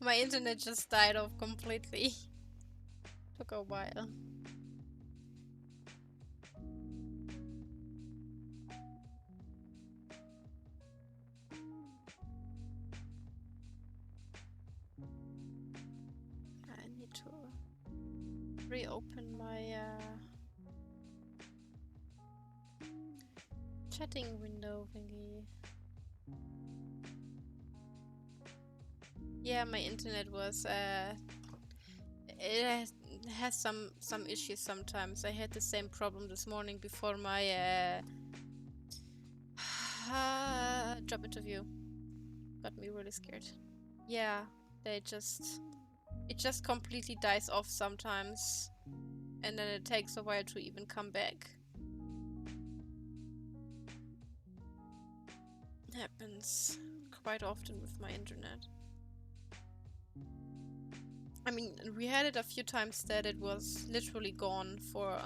My internet just died off completely. Took a while. I need to reopen my chatting window thingy. Yeah, my internet was it has some issues sometimes. I had the same problem this morning before my job interview. Got me really scared. Yeah, it just completely dies off sometimes, and then it takes a while to even come back. Happens quite often with my internet. I mean, we had it a few times that it was literally gone for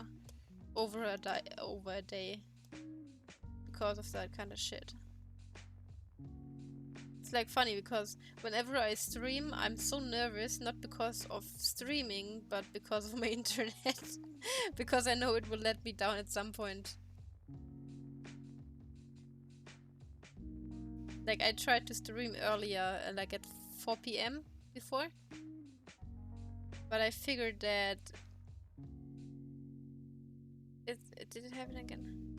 over a day because of that kind of shit. It's like funny because whenever I stream, I'm so nervous, not because of streaming, but because of my internet. Because I know it will let me down at some point. Like, I tried to stream earlier, like at 4 p.m. before. But I figured that... Did it happen again?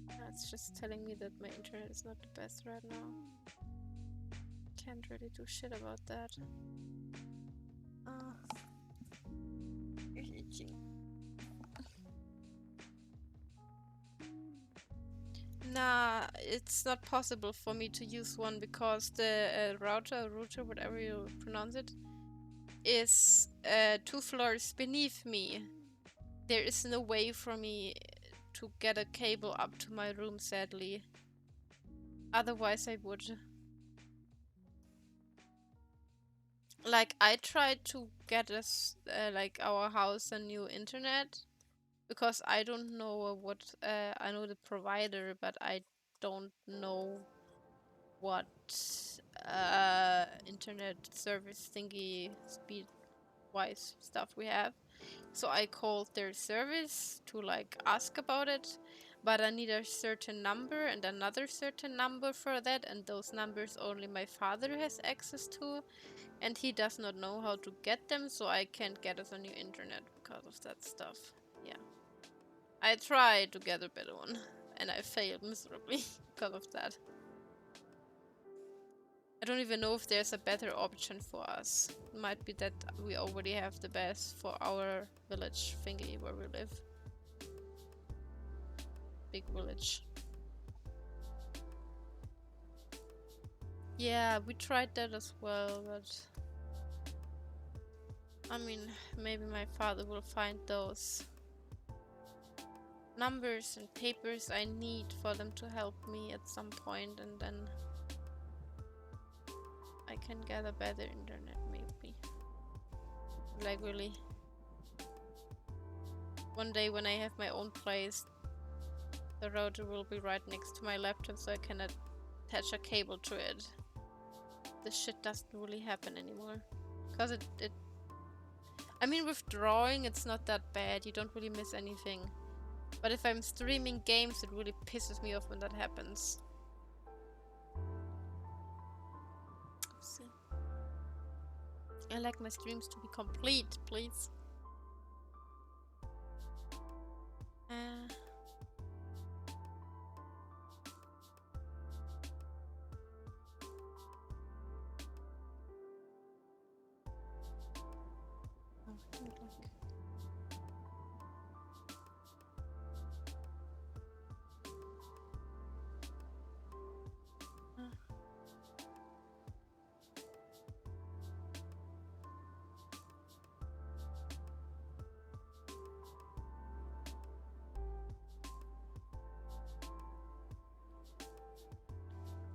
No, it's just telling me that my internet is not the best right now. Can't really do shit about that. Itching. Nah, it's not possible for me to use one because the router, whatever you pronounce it, is 2 floors beneath me. There is no way for me to get a cable up to my room, sadly. Otherwise I would. Like, I tried to get us, like, our house a new internet. Because I don't know what, I know the provider, but I don't know what internet service thingy speed wise stuff we have. So I called their service to like ask about it, but I need a certain number and another certain number for that, and those numbers only my father has access to, and he does not know how to get them, so I can't get us a new internet because of that stuff. Yeah. I tried to get a better one, and I failed miserably because of that. I don't even know if there's a better option for us. It might be that we already have the best for our village thingy where we live. Big village. Yeah, we tried that as well, but... I mean, maybe my father will find those numbers and papers I need for them to help me at some point, and then I can get a better internet, maybe. Like, really. One day when I have my own place, the router will be right next to my laptop, so I can attach a cable to it. This shit doesn't really happen anymore. Because it... I mean, with drawing, it's not that bad. You don't really miss anything. But if I'm streaming games, it really pisses me off when that happens. Let's see. I like my streams to be complete, please.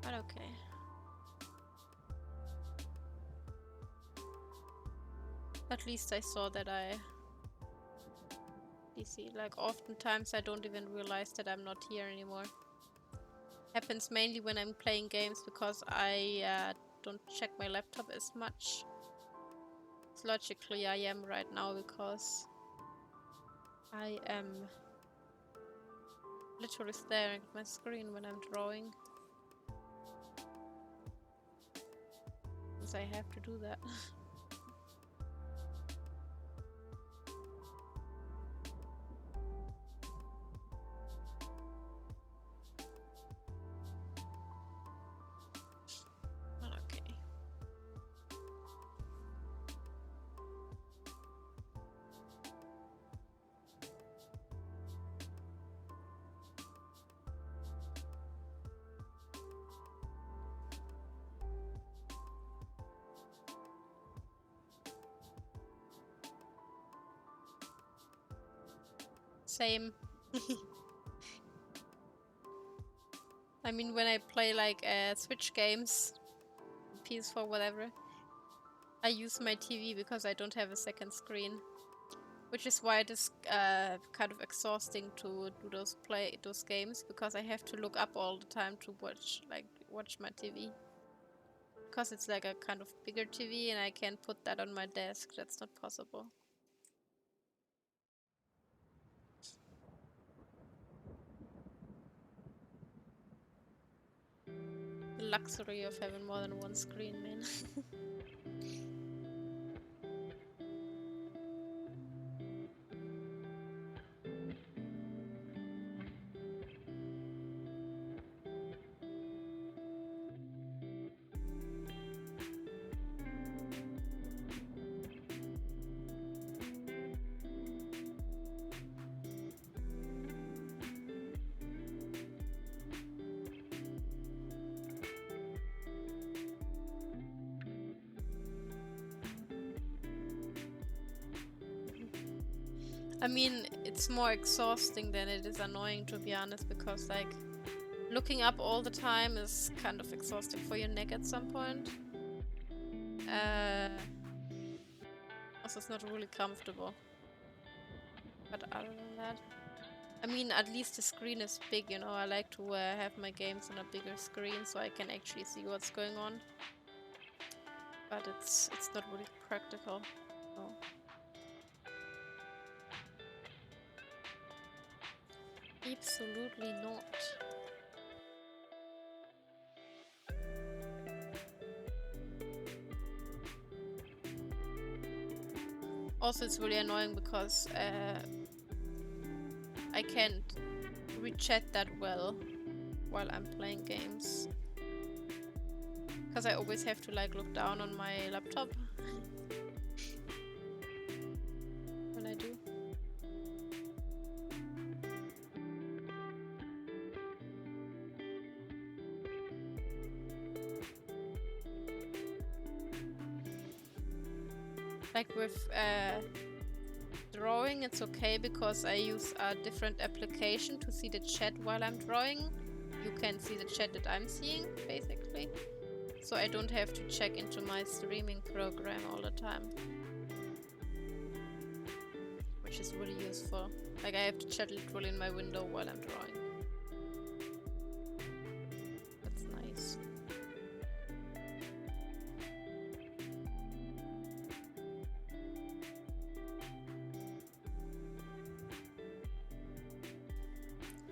But okay. At least I saw that DC. Like, oftentimes I don't even realize that I'm not here anymore. Happens mainly when I'm playing games because I don't check my laptop as much. So logically I am right now because I am literally staring at my screen when I'm drawing. Because I have to do that. Okay. Same. I mean, when I play like Switch games, PS4, whatever, I use my TV because I don't have a second screen, which is why it is kind of exhausting to do those games, because I have to look up all the time to watch my TV. Because it's like a kind of bigger TV and I can't put that on my desk. That's not possible. The luxury of having more than one screen, man. I mean, it's more exhausting than it is annoying, to be honest, because like looking up all the time is kind of exhausting for your neck at some point. Also, it's not really comfortable. But other than that, I mean, at least the screen is big, you know. I like to have my games on a bigger screen so I can actually see what's going on. But it's not really practical. No. Absolutely not. Also, it's really annoying because I can't read chat that well while I'm playing games. Because I always have to like look down on my laptop when I do. Like with drawing, it's okay because I use a different application to see the chat while I'm drawing. You can see the chat that I'm seeing, basically. So I don't have to check into my streaming program all the time. Which is really useful. Like I have to chat literally in my window while I'm drawing. That's nice.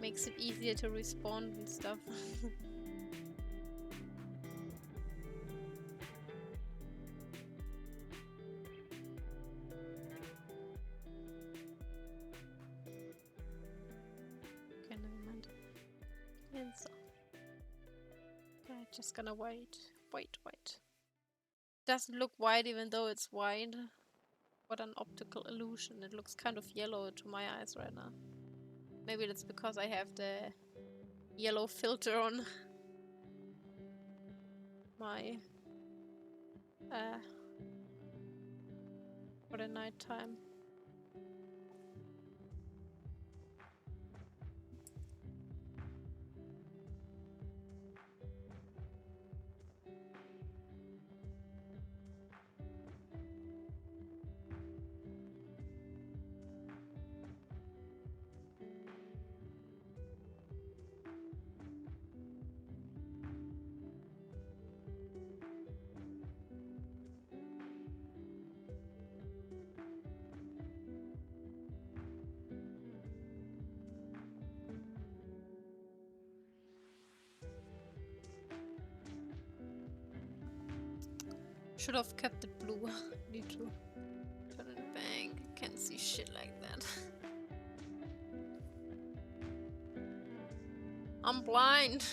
Makes it easier to respond and stuff. Okay, never mind. And so I'm just gonna wait. Doesn't look white even though it's white. What an optical illusion. It looks kind of yellow to my eyes right now. Maybe that's because I have the yellow filter on my for the night time. Should have kept it blue. Need to turn it back. Can't see shit like that. I'm blind.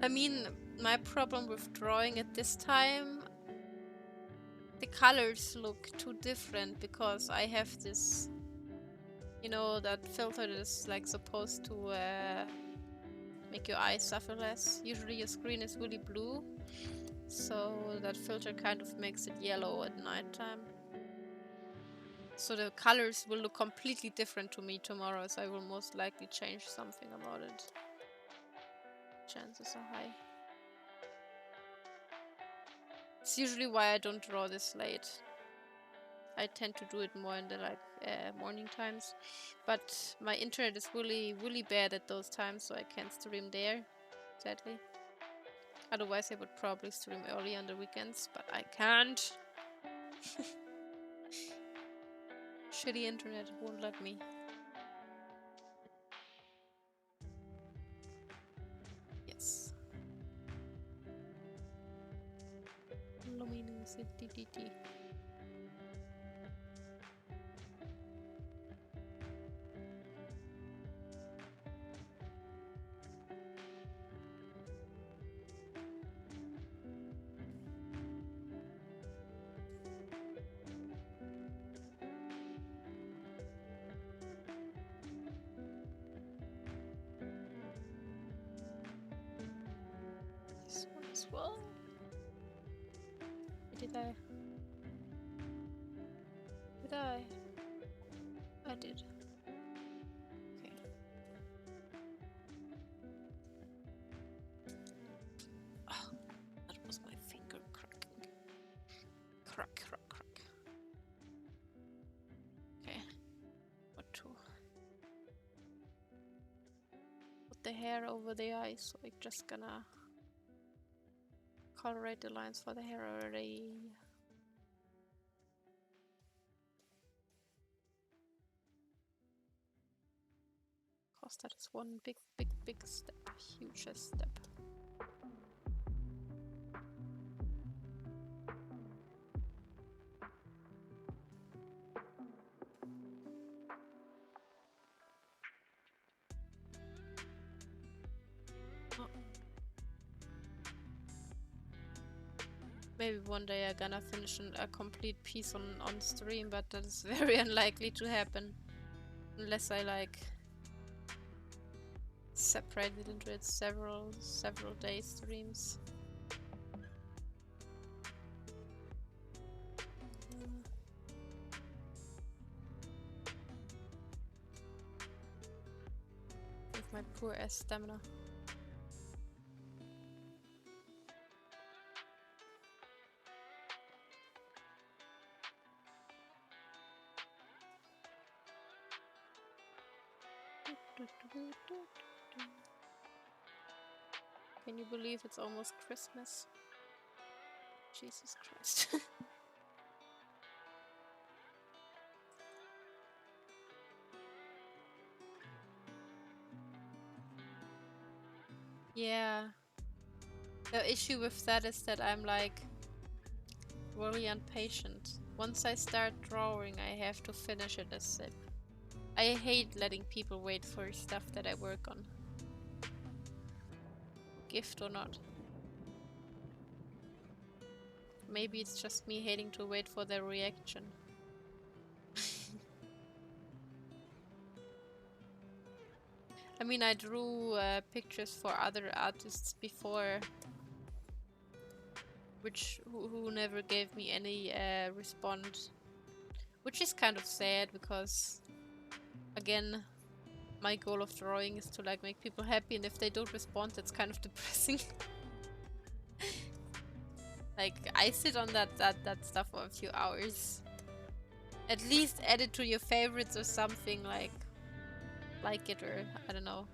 I mean, my problem with drawing at this time, the colors look too different because I have this, you know, that filter that is like supposed to make your eyes suffer less. Usually your screen is really blue, so that filter kind of makes it yellow at nighttime. So the colors will look completely different to me tomorrow, so I will most likely change something about it. Chances are high. It's usually why I don't draw this late. I tend to do it more in the morning times, but my internet is really bad at those times, so I can't stream there, sadly. Otherwise, I would probably stream early on the weekends, but I can't. Shitty internet won't let me. Yes. Luminosity. This one as well. Did I? Did I? I did. Okay. Oh, that was my finger cracking. Crack. Okay. What to? Put the hair over the eyes, so I'm just gonna colorate the lines for the hair already. Cause that is one big step, huge step. Oh. Maybe one day I'm gonna finish a complete piece on stream, but that is very unlikely to happen unless I like separate it into its several day streams. With my poor ass stamina. Can you believe it's almost Christmas? Jesus Christ. Yeah. The issue with that is that I'm like really impatient. Once I start drawing, I have to finish it as it. I hate letting people wait for stuff that I work on. Gift or not. Maybe it's just me hating to wait for their reaction. I mean, I drew pictures for other artists before, who never gave me any response, which is kind of sad because, again, my goal of drawing is to like make people happy, and if they don't respond, that's kind of depressing. Like, I sit on that stuff for a few hours. At least add it to your favorites or something, like it, or I don't know.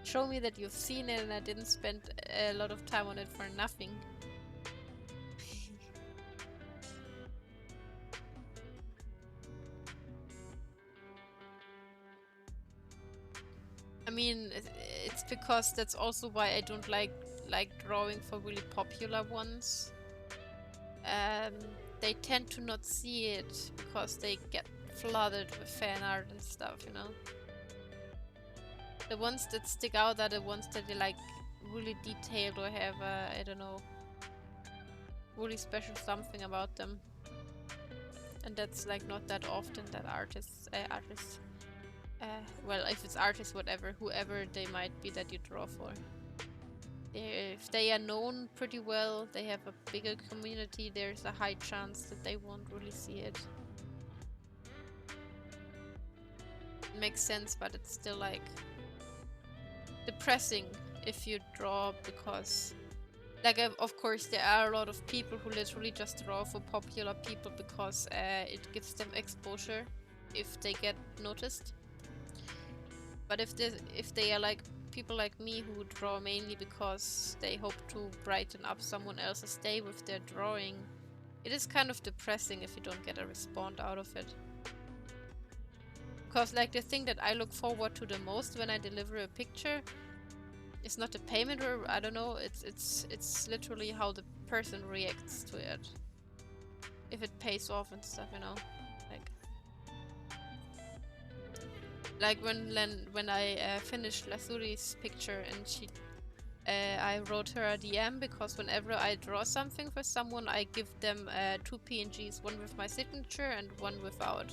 Show me that you've seen it and I didn't spend a lot of time on it for nothing. I mean, it's because that's also why I don't like drawing for really popular ones. Um, they tend to not see it because they get flooded with fan art and stuff, you know. The ones that stick out are the ones that are like really detailed or have I don't know, really special something about them. And that's like not that often that well, if it's artists, whatever, whoever they might be that you draw for. If they are known pretty well, they have a bigger community, there's a high chance that they won't really see it. It makes sense, but it's still like depressing if you draw because like of course there are a lot of people who literally just draw for popular people because it gives them exposure if they get noticed. But if they are like people like me who draw mainly because they hope to brighten up someone else's day with their drawing, it is kind of depressing if you don't get a response out of it. Because like the thing that I look forward to the most when I deliver a picture is not the payment, or I don't know, it's literally how the person reacts to it. If it pays off and stuff, you know. Like when I finished Lasuri's picture and I wrote her a DM because whenever I draw something for someone, I give them 2 PNGs, one with my signature and one without.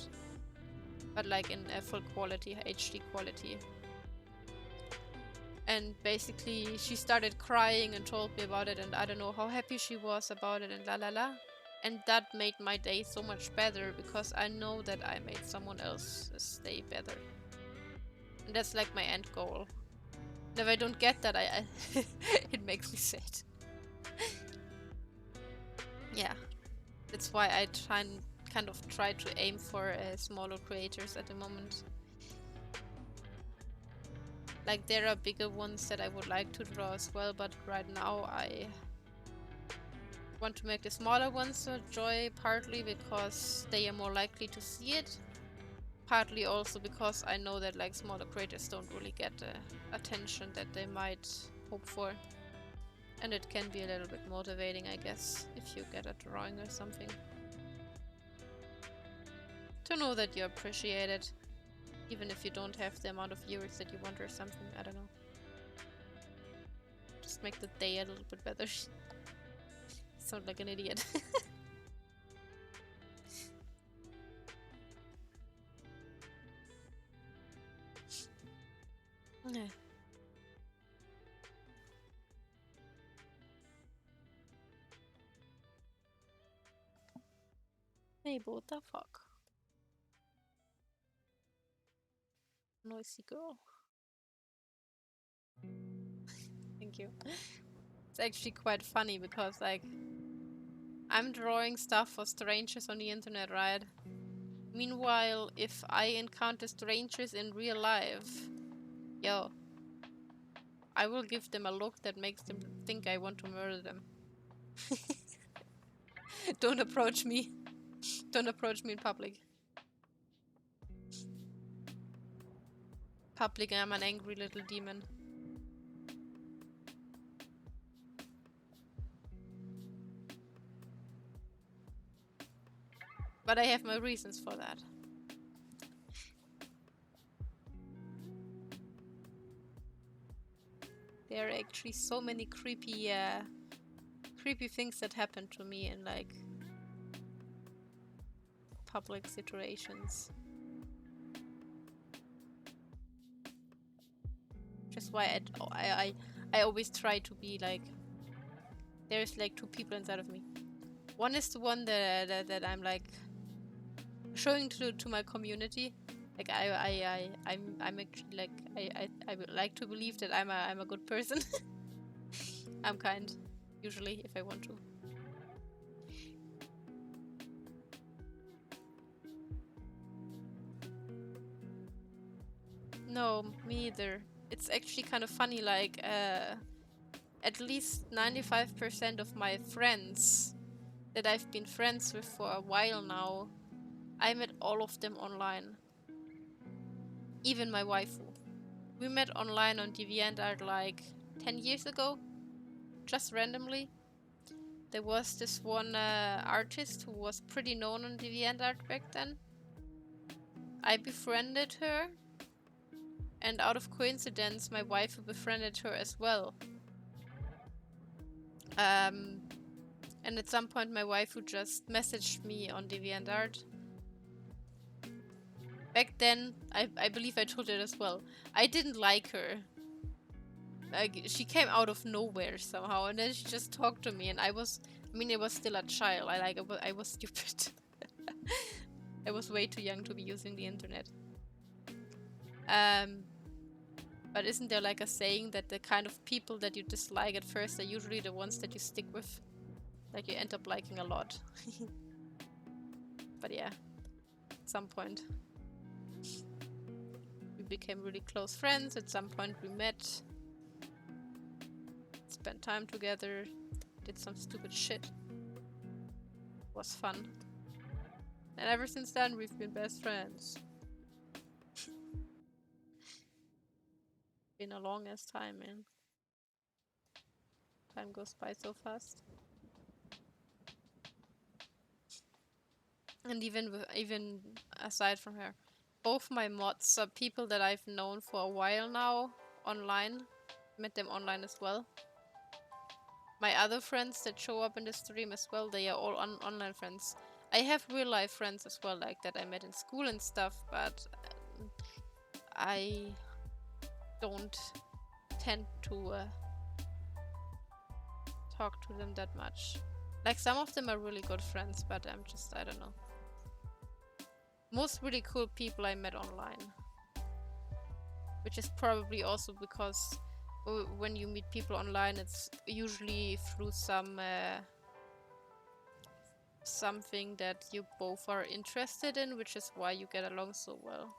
But like in full quality, HD quality. And basically she started crying and told me about it, and I don't know how happy she was about it and la la la. And that made my day so much better because I know that I made someone else's day better. And that's like my end goal. And if I don't get that, I it makes me sad. Yeah, that's why I kind of try to aim for smaller creators at the moment. Like there are bigger ones that I would like to draw as well, but right now I want to make the smaller ones a joy, partly because they are more likely to see it, partly also because I know that like smaller creators don't really get the attention that they might hope for. And it can be a little bit motivating, I guess, if you get a drawing or something. To know that you're appreciated, even if you don't have the amount of viewers that you want or something, I don't know. Just make the day a little bit better. Sound like an idiot. Yeah. Hey, what the fuck? Noisy girl. Thank you. It's actually quite funny because, like, I'm drawing stuff for strangers on the internet, right? Meanwhile, if I encounter strangers in real life, yo, I will give them a look that makes them think I want to murder them. Don't approach me. Don't approach me in public. Public, I'm an angry little demon. But I have my reasons for that. There are actually so many creepy things that happen to me in like public situations. Just why I always try to be like, there's like 2 people inside of me. One is the one that I'm like showing to my community. Like I'm actually like I would like to believe that I'm a good person. I'm kind, usually, if I want to. No, me either. It's actually kind of funny, like at least 95% of my friends that I've been friends with for a while now, I met all of them online. Even my waifu. We met online on DeviantArt like 10 years ago, just randomly. There was this one artist who was pretty known on DeviantArt back then. I befriended her, and out of coincidence, my wife befriended her as well. And at some point, my wife just messaged me on DeviantArt. Back then, I believe I told her as well. I didn't like her. Like, she came out of nowhere somehow, and then she just talked to me, and I was still a child. I was stupid. I was way too young to be using the internet. But isn't there like a saying that the kind of people that you dislike at first are usually the ones that you stick with? Like, you end up liking a lot. But yeah, at some point we became really close friends. At some point we met, spent time together, did some stupid shit. It was fun. And ever since then we've been best friends. Been a long ass time, man. Time goes by so fast. And even aside from her, both my mods are people that I've known for a while now online. Met them online as well. My other friends that show up in the stream as well, they are all online friends. I have real life friends as well, like that I met in school and stuff, but I don't tend to talk to them that much. Like, some of them are really good friends, but I don't know. Most really cool people I met online. Which is probably also because when you meet people online, it's usually through something that you both are interested in, which is why you get along so well.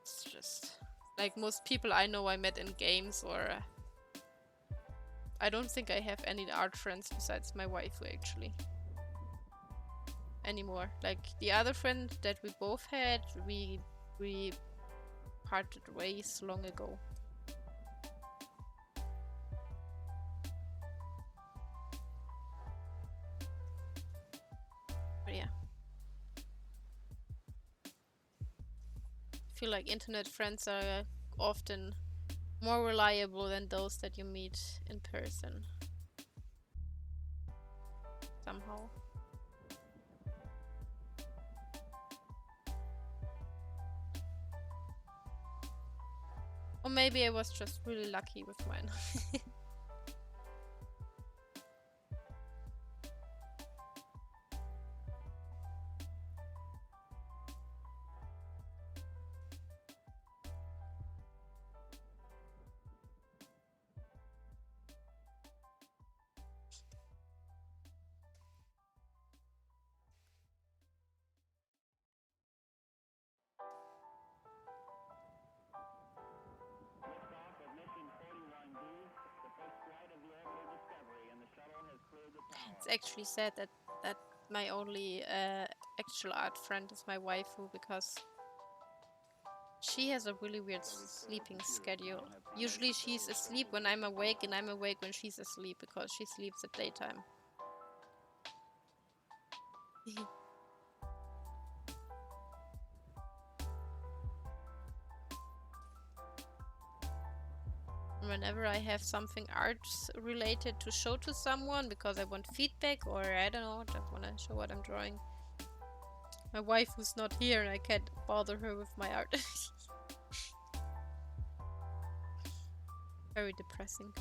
It's just like most people I know I met in games, or I don't think I have any art friends besides my waifu actually anymore. Like, the other friend that we both had, we parted ways long ago. But yeah, I feel like internet friends are often more reliable than those that you meet in person. Somehow. Or maybe I was just really lucky with mine. It's actually sad that my only actual art friend is my waifu, because she has a really weird sleeping schedule. Usually she's asleep when I'm awake, and I'm awake when she's asleep, because she sleeps at daytime. Whenever I have something arts related to show to someone because I want feedback, or I don't know, just want to show what I'm drawing, my wife who's not here and I can't bother her with my art. Very depressing.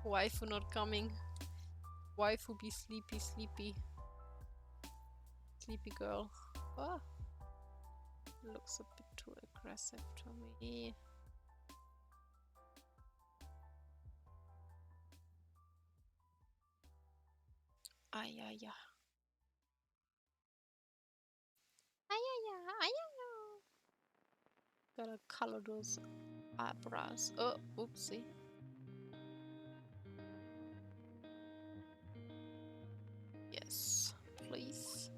Waifu not coming. Waifu be sleepy, sleepy. Sleepy girl. Oh. Looks a bit too aggressive to me. Ay, ay, ay. Ay, ay, ay, ay, ay. Gotta color those eyebrows. Oh, oopsie. Yes, please.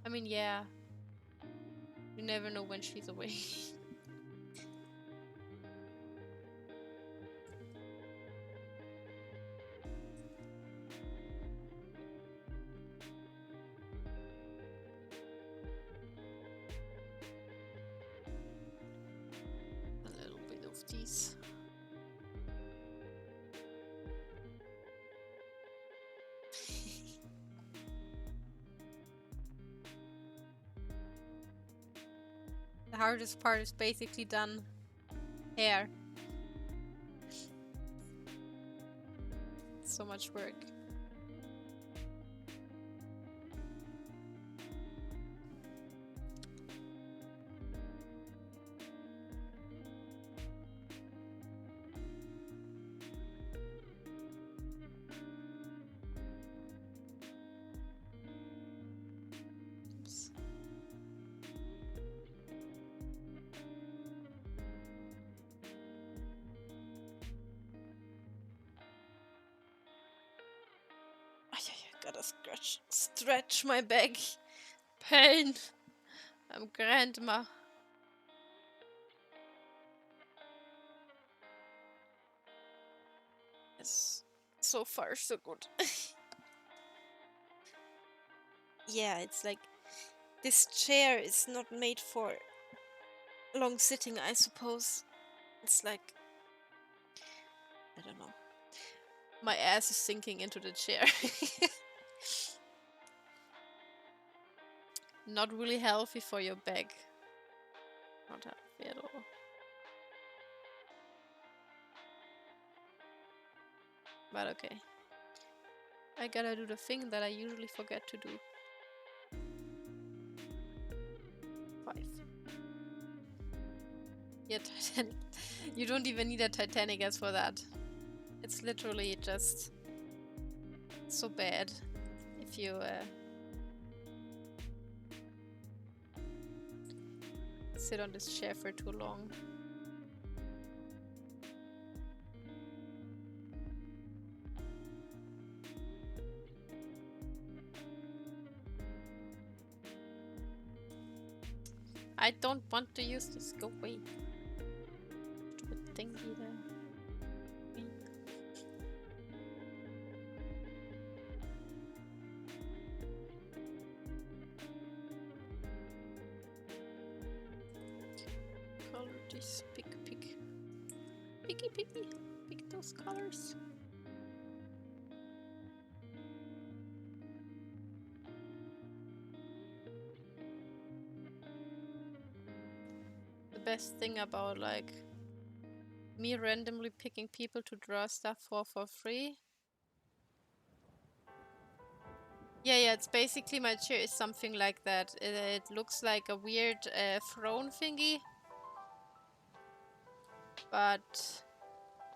I mean, yeah. You never know when she's away. A little bit of these. The hardest part is basically done. Hair. So much work. Oops. I gotta stretch my back. Pain. I'm grandma. Yes. So far, so good. Yeah, it's like this chair is not made for long sitting, I suppose. It's like, I don't know. My ass is sinking into the chair. Not really healthy for your back. Not healthy at all. But okay. I gotta do the thing that I usually forget to do. 5. Yeah, Titanic. You don't even need a Titanic as for that. It's literally just so bad if you sit on this chair for too long. I don't want to use this. Go away. Stupid thingy there. Color this. Pick. Picky. Pick those colors. The best thing about like me randomly picking people to draw stuff for free. Yeah, it's basically my chair is something like that. It looks like a weird throne thingy. But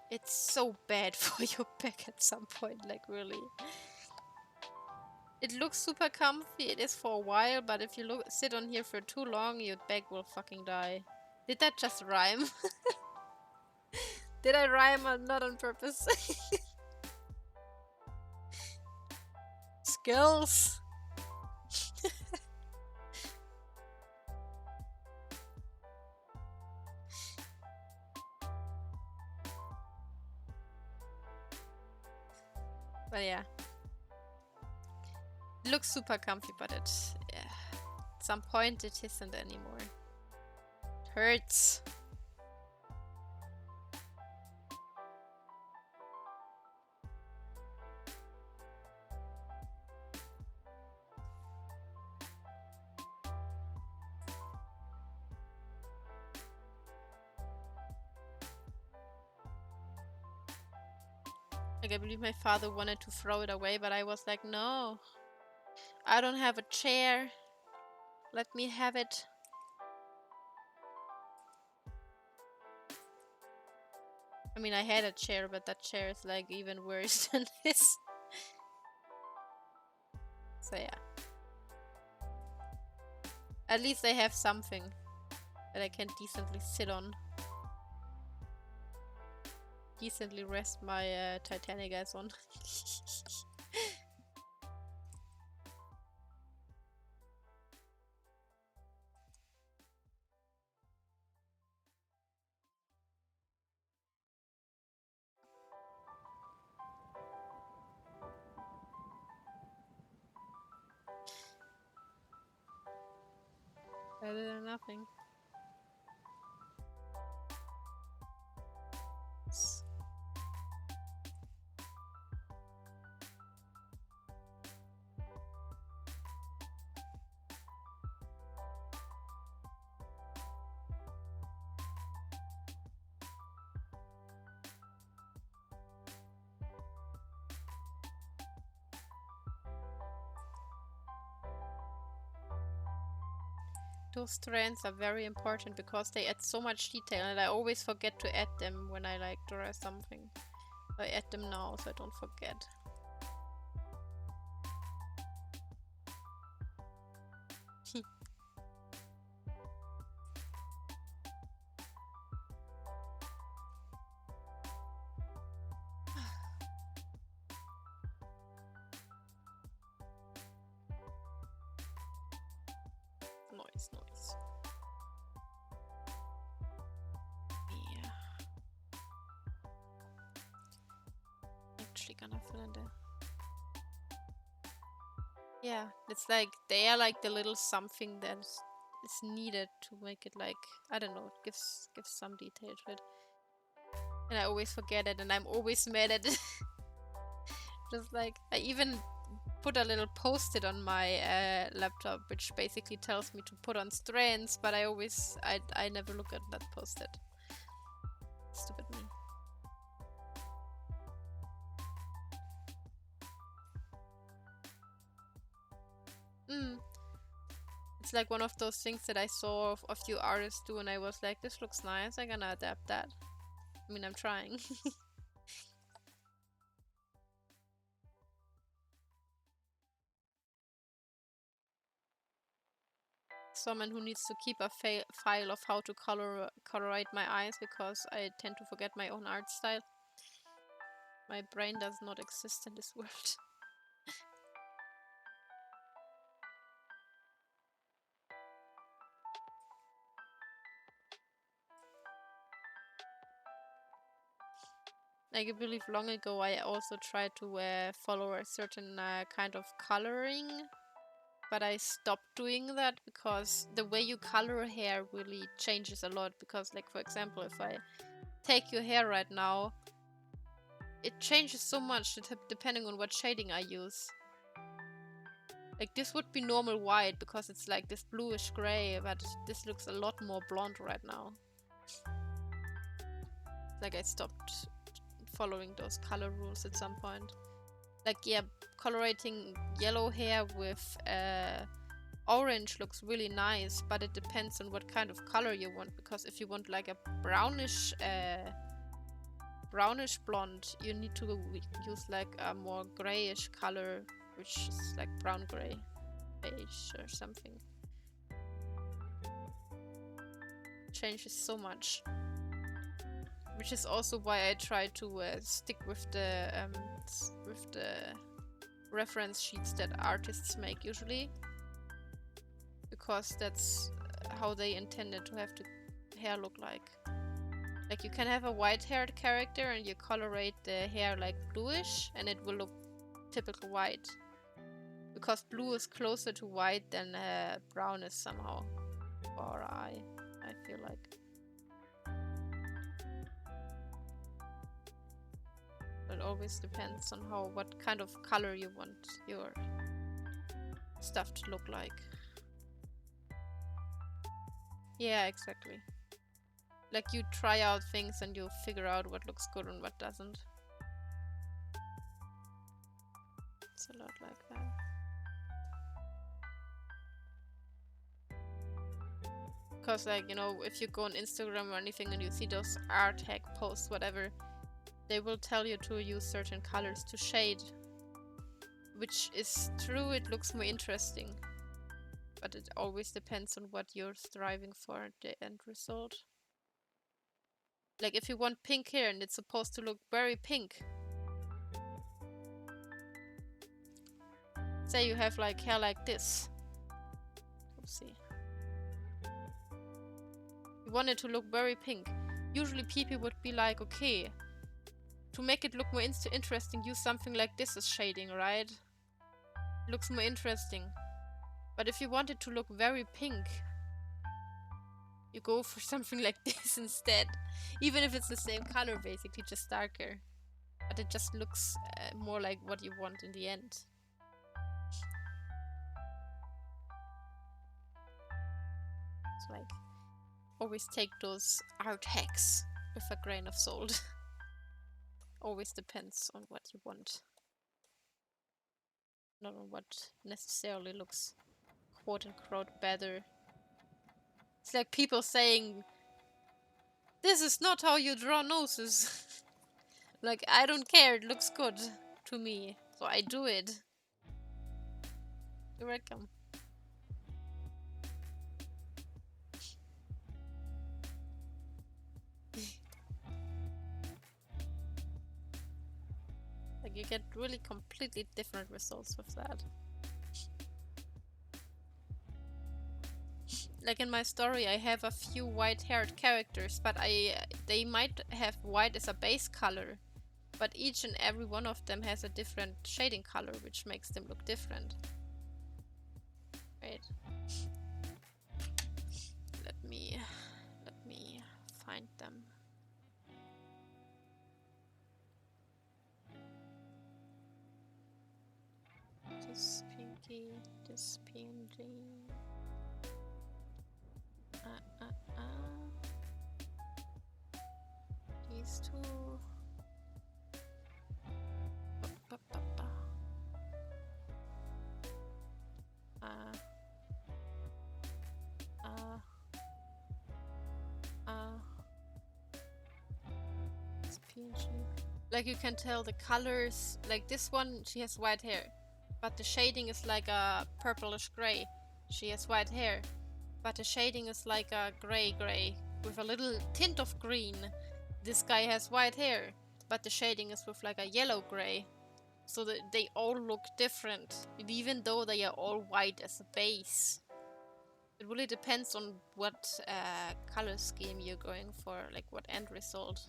it's so bad for your back at some point, like really. It looks super comfy, it is for a while, but if you sit on here for too long, your back will fucking die. Did that just rhyme? Did I rhyme or not on purpose? Skills! But yeah. It looks super comfy, but yeah. At some point it isn't anymore. It hurts. Like, I believe my father wanted to throw it away, but I was like, no. I don't have a chair. Let me have it. I mean, I had a chair, but that chair is like even worse than this. So yeah. At least I have something that I can decently sit on. Decently rest my Titanic ass on. Better than nothing. Those strands are very important because they add so much detail, and I always forget to add them when I like draw something. I add them now so I don't forget. Noise. Yeah. Actually gonna fill in there. Yeah, it's like they are like the little something that is needed to make it like, I don't know, it gives some detail to it. And I always forget it, and I'm always mad at it. Just like, I even put a little post-it on my laptop, which basically tells me to put on strands, but I never look at that post-it. Stupid me. It's like one of those things that I saw a few artists do, and I was like, this looks nice, I'm gonna adapt that. I mean, I'm trying. Someone who needs to keep a file of how to colorate my eyes, because I tend to forget my own art style. My brain does not exist in this world. Like, I believe long ago I also tried to follow a certain kind of coloring, but I stopped doing that because the way you color hair really changes a lot. Because, like, for example, if I take your hair right now, it changes so much depending on what shading I use. Like, this would be normal white because it's like this bluish gray, but this looks a lot more blonde right now. Like, I stopped following those color rules at some point. Like, yeah, colorating yellow hair with orange looks really nice, but it depends on what kind of color you want, because if you want like a brownish blonde, you need to use like a more grayish color, which is like brown gray, beige or something. Changes so much. Which is also why I try to stick with the reference sheets that artists make usually, because that's how they intended to have the hair look like. Like, you can have a white-haired character and you colorate the hair like bluish, and it will look typical white, because blue is closer to white than brown is somehow, or I feel like. It always depends on what kind of color you want your stuff to look like. Yeah, exactly. Like, you try out things and you figure out what looks good and what doesn't. It's a lot like that. Because, like, you know, if you go on Instagram or anything and you see those art hack posts, whatever, they will tell you to use certain colors to shade. Which is true, it looks more interesting. But it always depends on what you're striving for, the end result. Like, if you want pink hair and it's supposed to look very pink. Say you have, like, hair like this. Oopsie. You want it to look very pink. Usually people would be like, okay, to make it look more interesting, use something like this as shading, right? Looks more interesting. But if you want it to look very pink, you go for something like this instead. Even if it's the same color, basically, just darker. But it just looks more like what you want in the end. It's like, always take those art hacks with a grain of salt. Always depends on what you want. Not on what necessarily looks quote-unquote better. It's like people saying, this is not how you draw noses. Like, I don't care, it looks good to me. So I do it. You're welcome. Like, you get really completely different results with that. Like in my story, I have a few white-haired characters, but they might have white as a base color, but each and every one of them has a different shading color, which makes them look different. Right. Let me find them. This pinky, this PNG. These two. It's PNG. Like, you can tell the colors. Like this one, she has white hair, but the shading is like a purplish gray. She has white hair, but the shading is like a gray with a little tint of green. This guy has white hair, but the shading is with like a yellow gray. So that they all look different, even though they are all white as a base. It really depends on what color scheme you're going for, like what end result.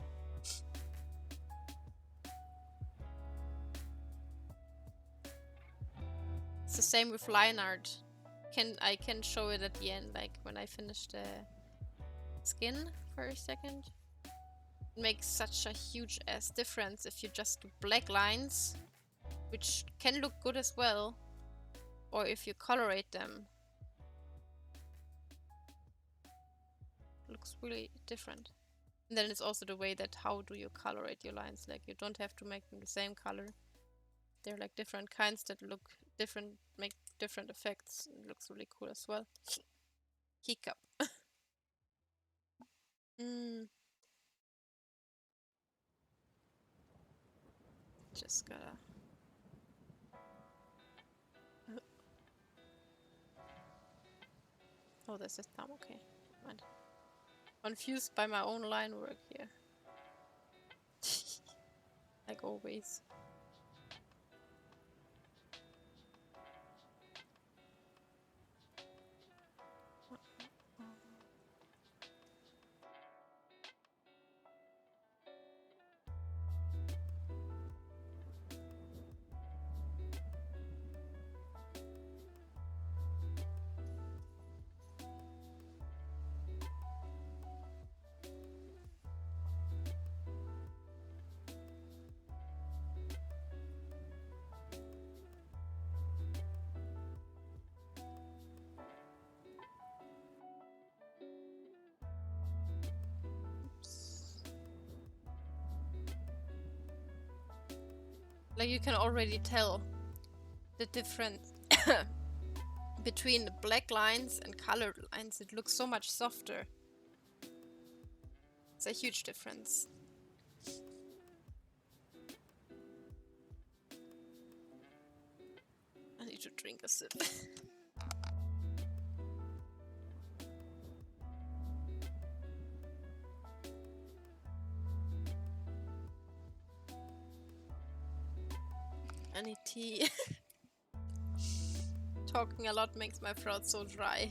It's the same with line art. I can show it at the end, like when I finish the skin for a second. It makes such a huge ass difference if you just do black lines, which can look good as well, or if you colorate them. It looks really different. And then it's also the way that how do you colorate your lines. Like, you don't have to make them the same color. They're like different kinds that look different, make different effects. It looks really cool as well. Hiccup. Just gotta... Oh, this is thumb, okay. Mind. Confused by my own line work here. Like always. Like, you can already tell the difference between the black lines and colored lines. It looks so much softer. It's a huge difference. I need to drink a sip. I need tea. Talking a lot makes my throat so dry.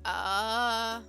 Ah.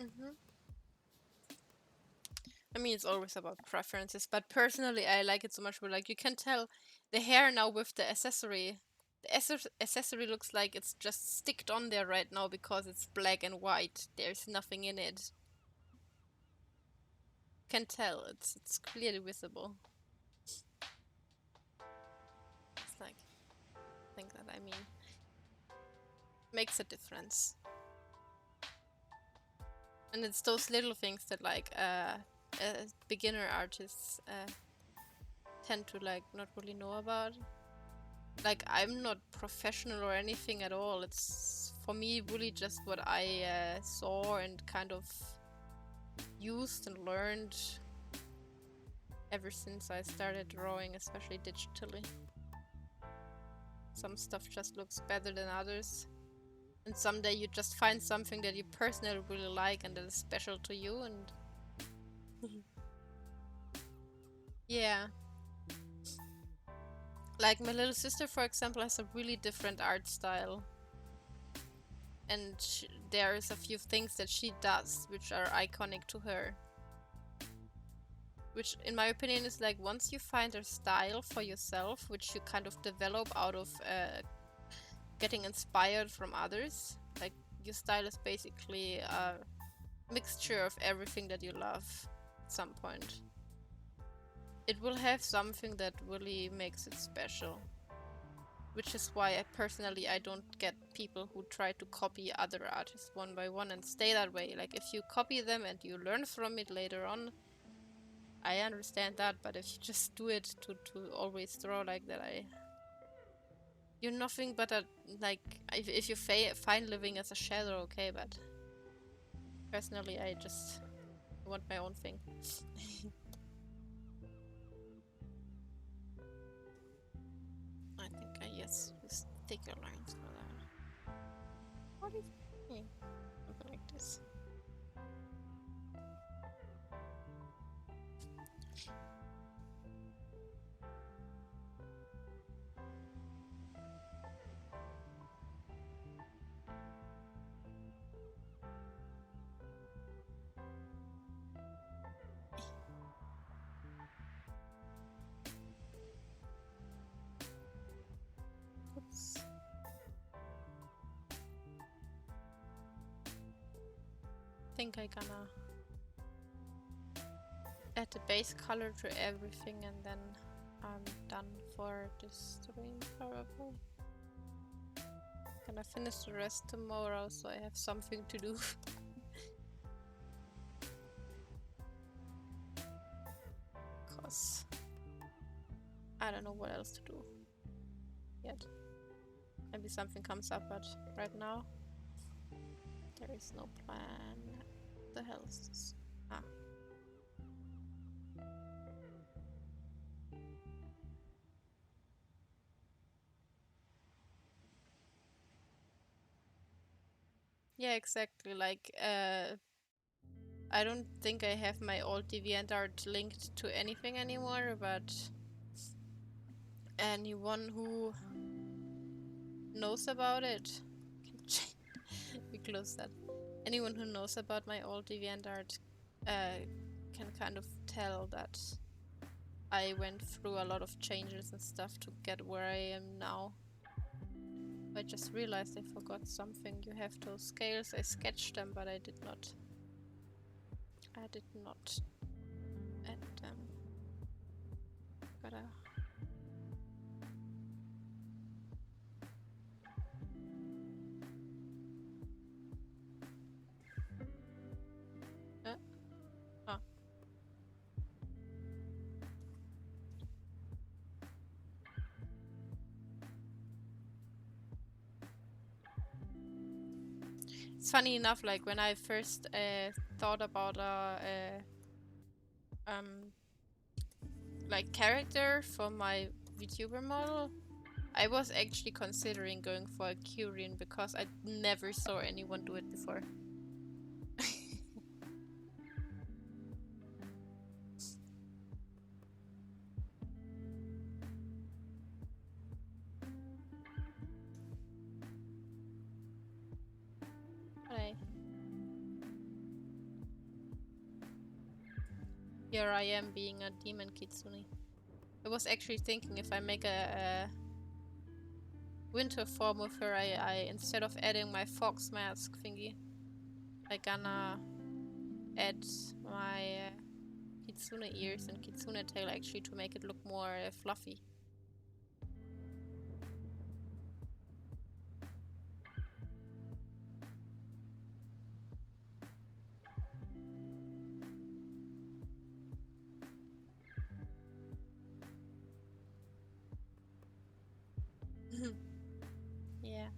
Mm-hmm. I mean, it's always about preferences, but personally, I like it so much where, like, you can tell the hair now with the accessory. The accessory looks like it's just sticked on there right now because it's black and white. There's nothing in it. Can tell. It's clearly visible. It's like, I think that, I mean, makes a difference. And it's those little things that, like, beginner artists tend to, like, not really know about. Like, I'm not professional or anything at all. It's, for me, really just what I saw and kind of used and learned ever since I started drawing, especially digitally. Some stuff just looks better than others. And someday you just find something that you personally really like and that is special to you, and yeah. Like my little sister, for example, has a really different art style. And there's a few things that she does which are iconic to her. Which, in my opinion, is like once you find a style for yourself, which you kind of develop out of getting inspired from others. Like, your style is basically a mixture of everything that you love at some point. It will have something that really makes it special. Which is why I don't get people who try to copy other artists one by one and stay that way. Like, if you copy them and you learn from it later on, I understand that, but if you just do it to always draw like that, you're nothing but a, like, if you find living as a shadow, okay, but personally I just want my own thing. I think I use thicker lines for that. What is something like this? Oops. I think I'm gonna add the base color to everything and then I'm done for this stream probably. Gonna finish the rest tomorrow so I have something to do. Cause I don't know what else to do yet. Maybe something comes up, but right now there is no plan. What the hell is this? Ah. Yeah, exactly. Like, I don't think I have my old DeviantArt linked to anything anymore, but anyone who knows about it, we close that. Anyone who knows about my old DeviantArt can kind of tell that I went through a lot of changes and stuff to get where I am now. I just realized I forgot something. You have those scales. I sketched them, but I did not add them. Gotta... Oh. It's funny enough, like when I first thought about like character for my VTuber model, I was actually considering going for a Kyrian because I never saw anyone do it before. Hey. Here I am being a demon kitsune. I was actually thinking if I make a winter form with her, I instead of adding my fox mask thingy, I gonna add my kitsune ears and kitsune tail actually to make it look more fluffy. Yeah.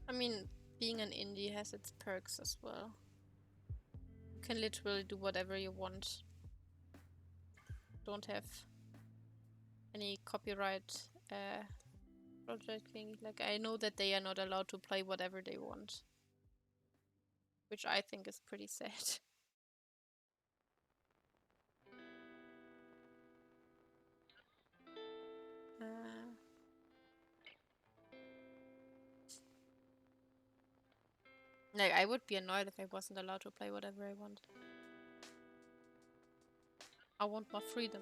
I mean, being an indie has its perks as well. You can literally do whatever you want. Don't have any copyright project thing. Like, I know that they are not allowed to play whatever they want, which I think is pretty sad. Like, I would be annoyed if I wasn't allowed to play whatever I want. I want my freedom.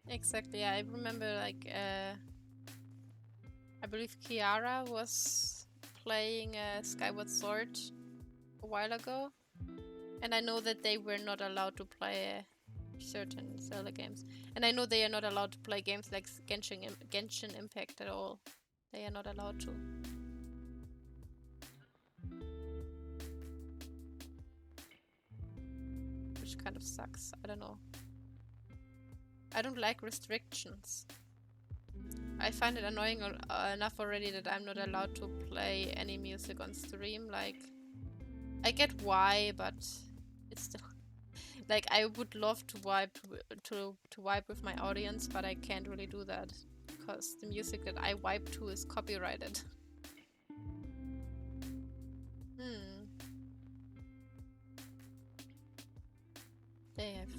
Exactly, yeah. I remember, like, I believe Kiara was playing Skyward Sword a while ago. And I know that they were not allowed to play certain Zelda games. And I know they are not allowed to play games like Genshin Impact at all. They are not allowed to. Which kind of sucks. I don't know. I don't like restrictions. I find it annoying enough already that I'm not allowed to play any music on stream. Like, I get why, but it's still... Like, I would love to vibe to vibe with my audience, but I can't really do that because the music that I vibe to is copyrighted. They have.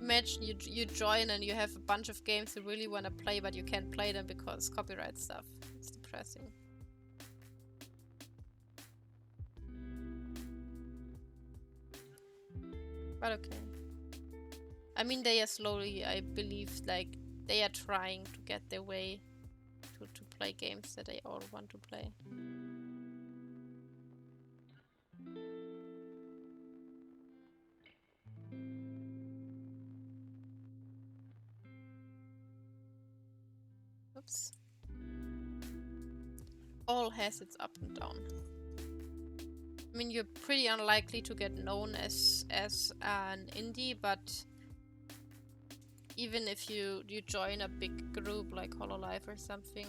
Imagine you join and you have a bunch of games you really want to play, but you can't play them because copyright stuff. It's depressing. But okay. I mean, they are slowly, I believe, like, they are trying to get their way to play games that they all want to play. Oops. All has its up and down. I mean, you're pretty unlikely to get known as an indie, but even if you join a big group like Hololive or something,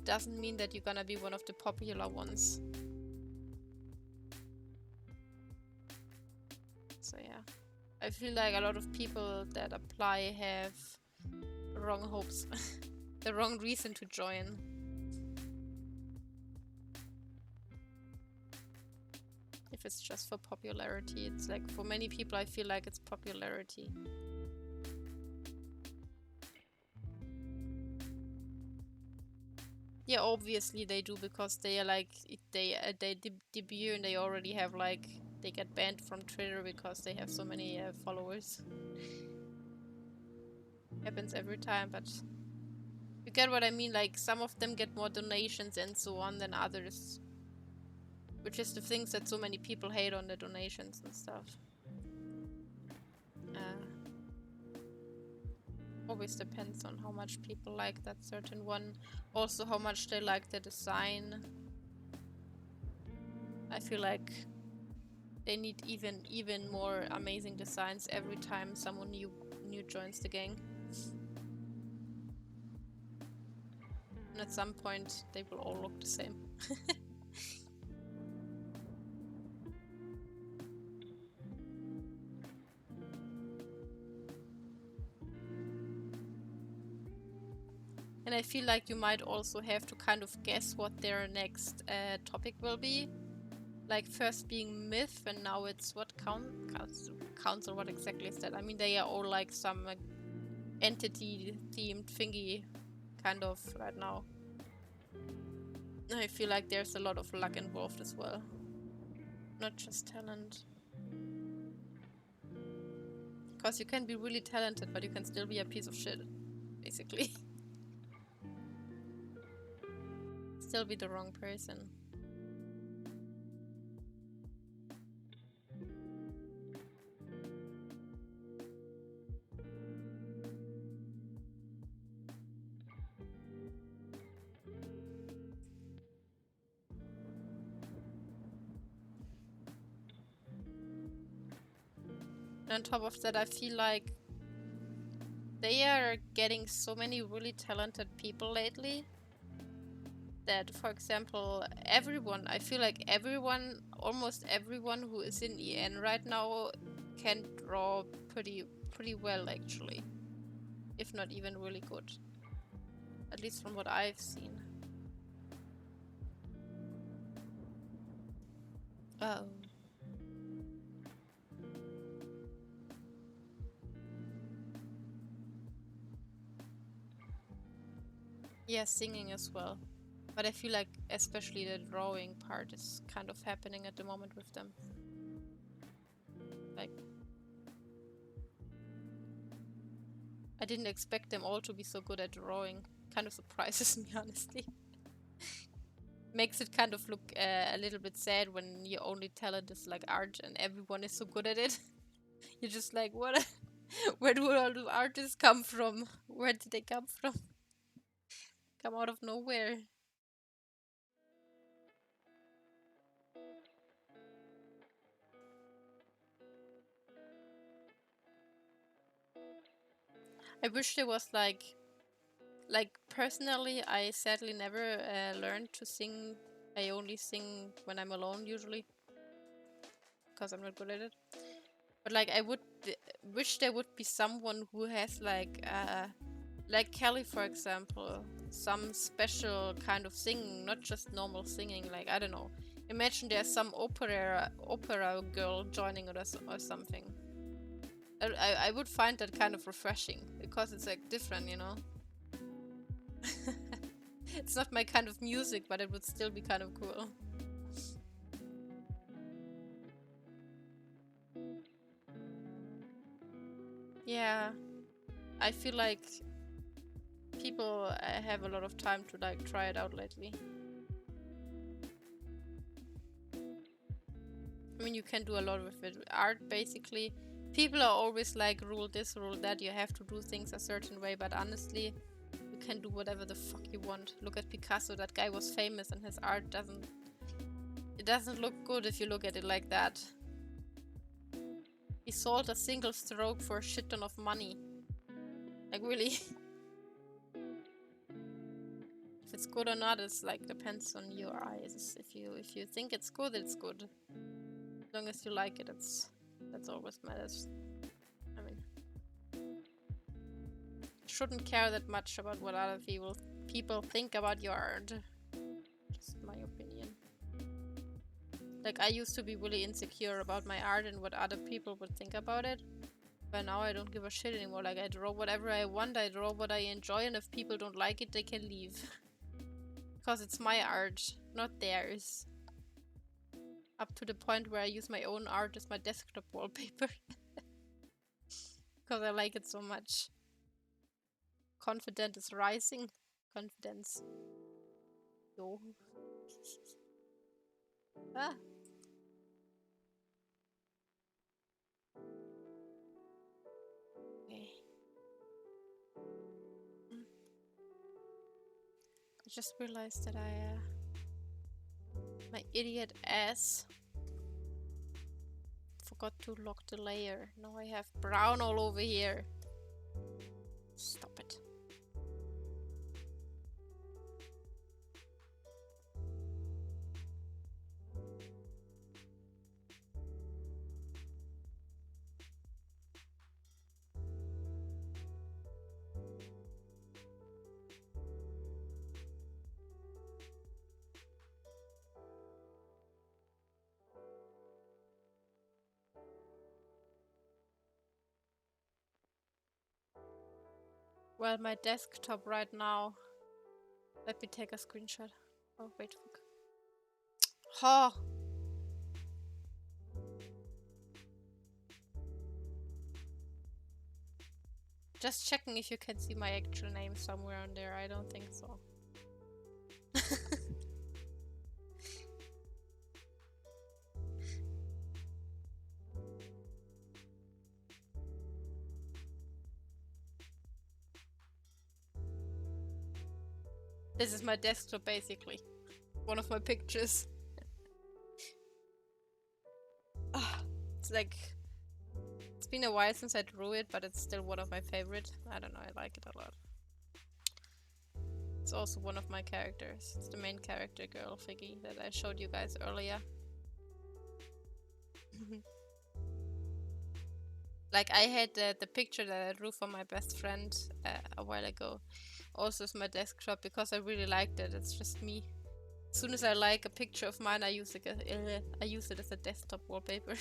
doesn't mean that you're gonna be one of the popular ones. So yeah, I feel like a lot of people that apply have wrong hopes, the wrong reason to join. If it's just for popularity, it's like for many people I feel like it's popularity. Yeah, obviously they do, because they are like they debut and they already have like they get banned from Twitter because they have so many followers. Happens every time, but you get what I mean. Like some of them get more donations and so on than others, which is the things that so many people hate on the donations and stuff. Always depends on how much people like that certain one. Also how much they like the design. I feel like they need even more amazing designs every time someone new joins the gang. And at some point they will all look the same. And I feel like you might also have to kind of guess what their next topic will be. Like first being myth, and now it's what council. What exactly is that? I mean, they are all like some entity themed thingy kind of right now. I feel like there's a lot of luck involved as well, not just talent. Because you can be really talented, but you can still be a piece of shit, basically. Still be the wrong person. And on top of that, I feel like they are getting so many really talented people lately that, for example, I feel like almost everyone who is in EN right now can draw pretty well, actually. If not even really good. At least from what I've seen. Oh. Yeah, singing as well. But I feel like especially the drawing part is kind of happening at the moment with them. Like, I didn't expect them all to be so good at drawing. Kind of surprises me, honestly. Makes it kind of look a little bit sad when your only talent is like art and everyone is so good at it. You're just like, what? Where do all the artists come from? Where did they come from? Come out of nowhere. I wish there was like personally, I sadly never learned to sing. I only sing when I'm alone usually, because I'm not good at it. But like I would wish there would be someone who has like Kelly, for example, some special kind of singing, not just normal singing. Like, I don't know. Imagine there's some opera girl joining us or something. I would find that kind of refreshing, because it's like different, you know. It's not my kind of music, but it would still be kind of cool. Yeah, I feel like people have a lot of time to like try it out lately. I mean, you can do a lot with it. Art, basically, people are always like, rule this, rule that, you have to do things a certain way, but honestly, you can do whatever the fuck you want. Look at Picasso, that guy was famous and his art doesn't look good if you look at it like that. He sold a single stroke for a shit ton of money. Like, really? If it's good or not, it's like depends on your eyes. If you think it's good, it's good. As long as you like it, that's all what matters. I mean, shouldn't care that much about what other people think about your art. Just my opinion. Like, I used to be really insecure about my art and what other people would think about it. But now I don't give a shit anymore. Like, I draw whatever I want, I draw what I enjoy, and if people don't like it, they can leave. Because it's my art, not theirs. Up to the point where I use my own art as my desktop wallpaper. Because I like it so much. Confidence is rising. Confidence. Yo. Ah. Okay. I just realized that my idiot ass forgot to lock the layer. Now I have brown all over here. Stop it. Well, my desktop right now. Let me take a screenshot. Oh, wait, fuck. Oh! Just checking if you can see my actual name somewhere on there. I don't think so. This is my desktop, basically. One of my pictures. It's like... It's been a while since I drew it, but it's still one of my favorite. I don't know, I like it a lot. It's also one of my characters. It's the main character girl figgy that I showed you guys earlier. Like, I had the picture that I drew for my best friend a while ago. Also is my desktop because I really liked it. It's just me. As soon as I like a picture of mine, I use it as a desktop wallpaper.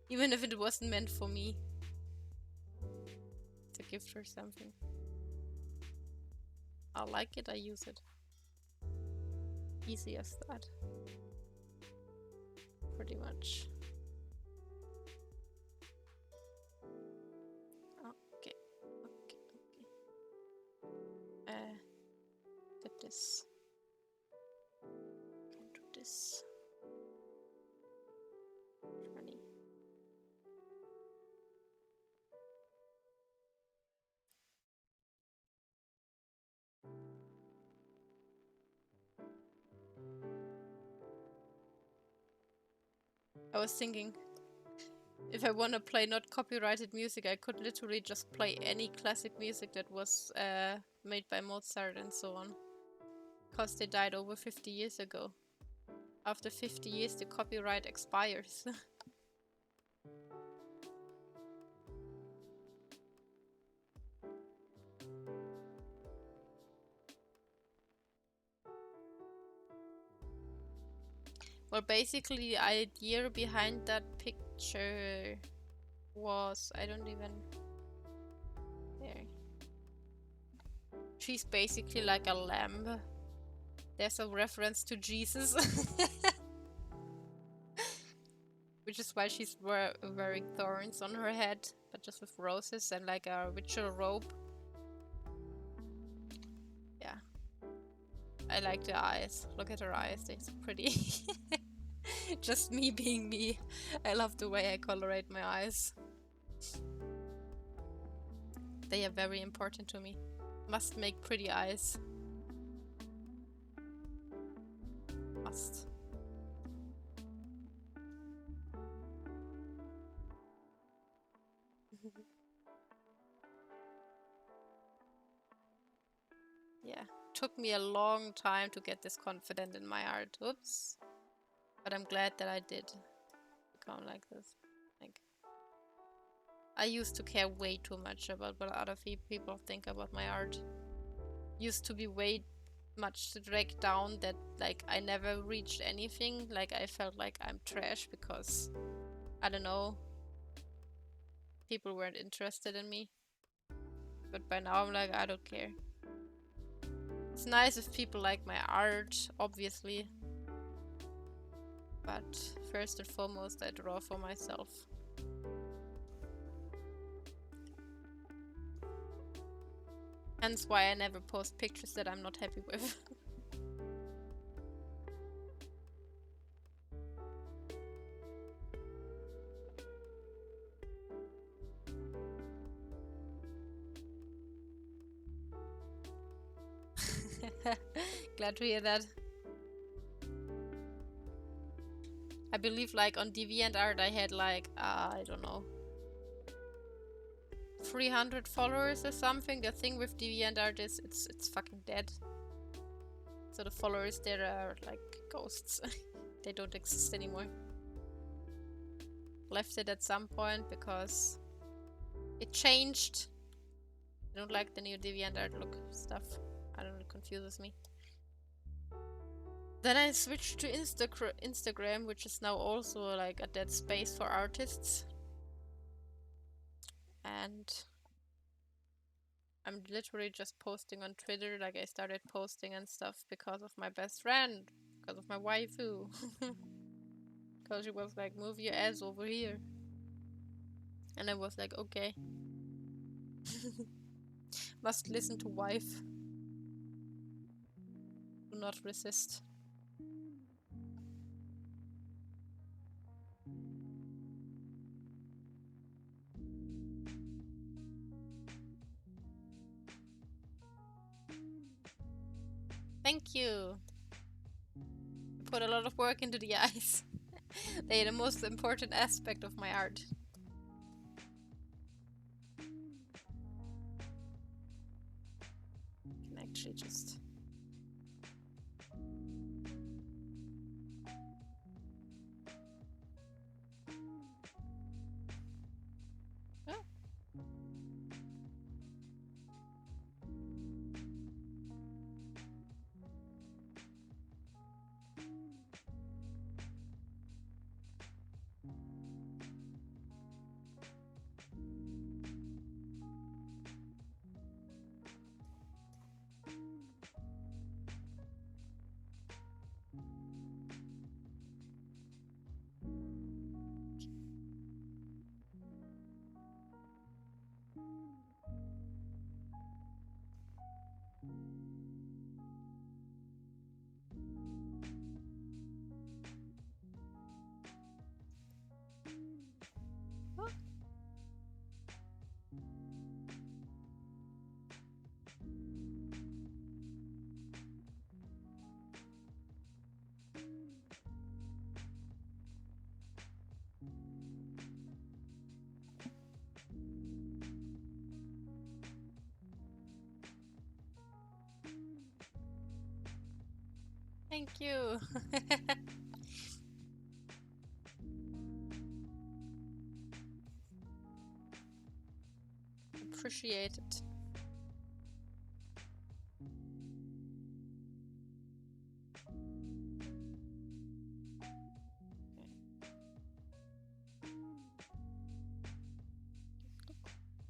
Even if it wasn't meant for me. It's a gift or something. I like it, I use it. Easy as that. Pretty much. Okay. Get this. Can't do this. 20. I was thinking, if I want to play not copyrighted music, I could literally just play any classic music that was made by Mozart and so on. Because they died over 50 years ago. After 50 years, the copyright expires. Well, basically, the idea behind that picture was... I don't even... There. She's basically like a lamb. There's a reference to Jesus. Which is why she's wearing thorns on her head, but just with roses and like a ritual robe. Yeah. I like the eyes. Look at her eyes, they're so pretty. Just me being me. I love the way I colorate my eyes. They are very important to me. Must make pretty eyes. Must. Yeah, took me a long time to get this confident in my art. Oops. But I'm glad that I did become like this. Like, I used to care way too much about what other people think about my art. Used to be way much dragged down that like I never reached anything. Like I felt like I'm trash because I don't know, people weren't interested in me. But by now I'm like, I don't care. It's nice if people like my art, obviously. But first and foremost, I draw for myself. Hence why I never post pictures that I'm not happy with. Glad to hear that. I believe like on DeviantArt I had like, I don't know, 300 followers or something. The thing with DeviantArt is it's fucking dead. So the followers there are like ghosts. They don't exist anymore. Left it at some point because it changed. I don't like the new DeviantArt look stuff. I don't know, it confuses me. Then I switched to Instagram, which is now also like a dead space for artists. And I'm literally just posting on Twitter. Like I started posting and stuff because of my best friend, because of my waifu. Because she was like, move your ass over here. And I was like, okay. Must listen to wife. Do not resist. Thank you. I put a lot of work into the eyes. They are the most important aspect of my art. I can actually just... Oh. Oh. Thank you. Appreciate it.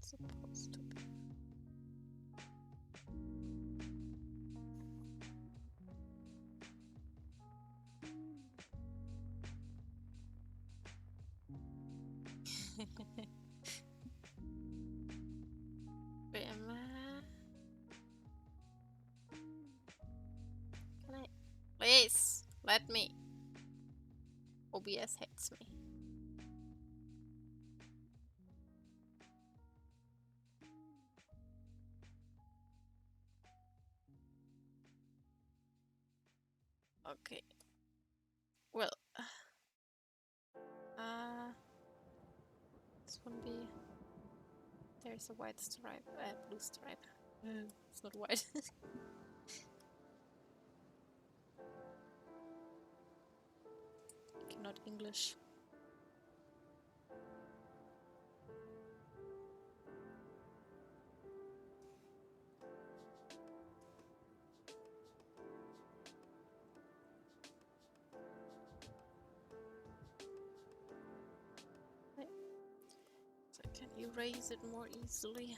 Supposed to be. Wait, can I? Please, let me. OBS hates me. Okay. Well, this one be There's a white stripe, blue stripe. It's not white. Cannot English. So I can erase it more easily.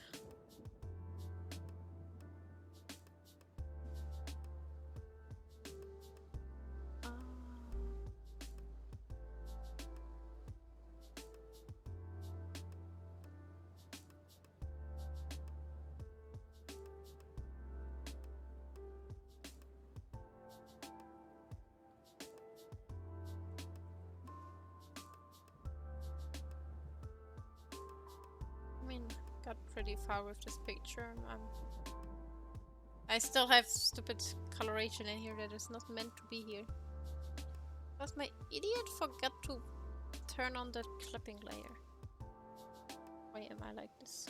Got pretty far with this picture. I still have stupid coloration in here that is not meant to be here. Because my idiot forgot to turn on the clipping layer. Why am I like this?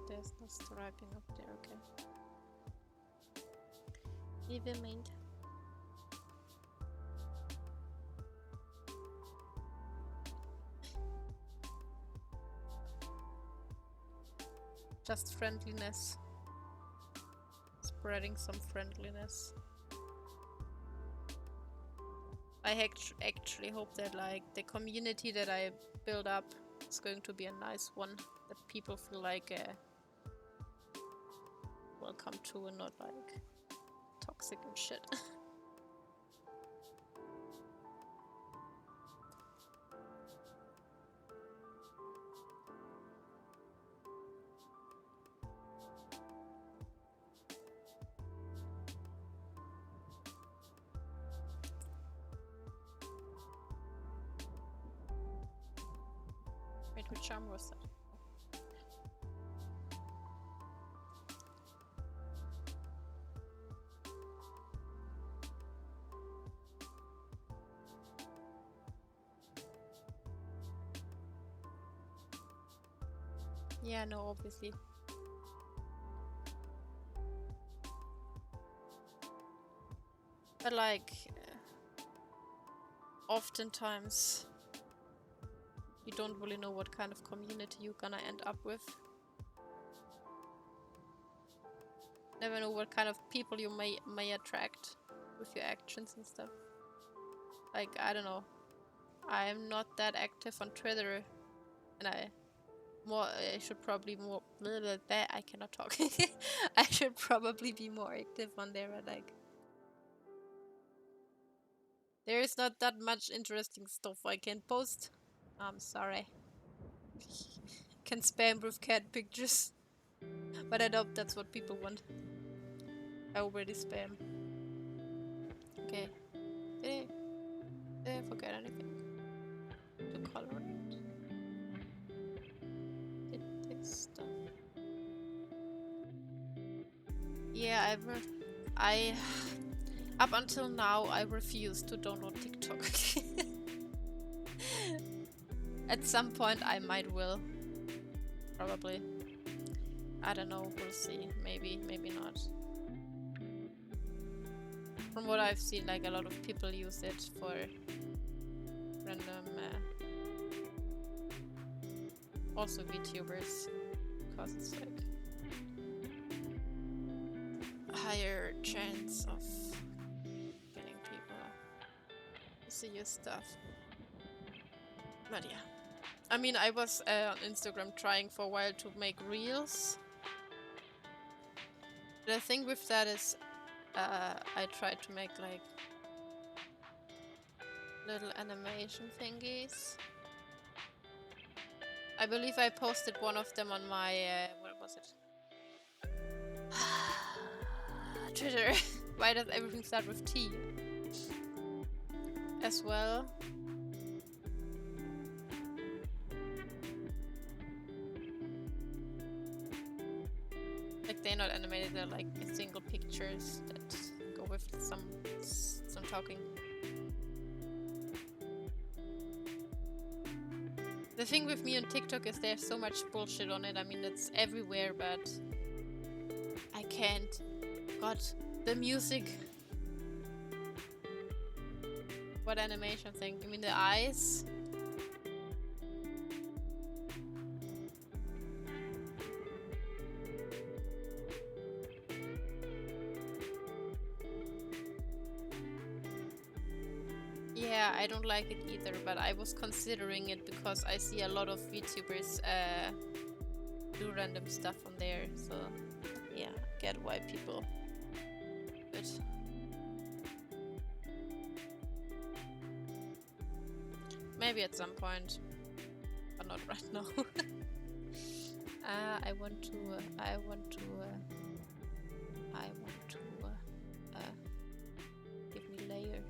There's no striping up there, okay. Never mind. Just friendliness. Spreading some friendliness. I actually hope that like the community that I build up is going to be a nice one. That people feel like welcome to and not like toxic and shit. Wait, which arm was that? Yeah, no, obviously. But like, oftentimes you don't really know what kind of community you're gonna end up with. Never know what kind of people you may attract with your actions and stuff. Like, I don't know. I'm not that active on Twitter, and I should probably more I cannot talk. I should probably be more active on there. Like, there is not that much interesting stuff I can post. I'm sorry. Can spam with cat pictures, but I doubt that's what people want. I already spam. Okay. Did I forget anything? To color it. Did this stuff. Yeah, up until now I refuse to download TikTok. At some point I might will. Probably. I don't know, we'll see. Maybe, maybe not. From what I've seen, like a lot of people use it for random also VTubers, because it's like a higher chance of getting people to see your stuff. But yeah, I mean, I was on Instagram trying for a while to make reels. The thing with that is I tried to make like little animation thingies. I believe I posted one of them on my what was it? Twitter. Why does everything start with T? As well. Like they're not animated, they're like single pictures that go with some talking. The thing with me on TikTok is there's so much bullshit on it. I mean, it's everywhere, but I can't. God, the music. What animation thing? You mean the eyes? Yeah, I don't like it either, but I was considering it because I see a lot of YouTubers do random stuff on there, so yeah, I get why people do it. Maybe at some point, but not right now. I want to give me layer.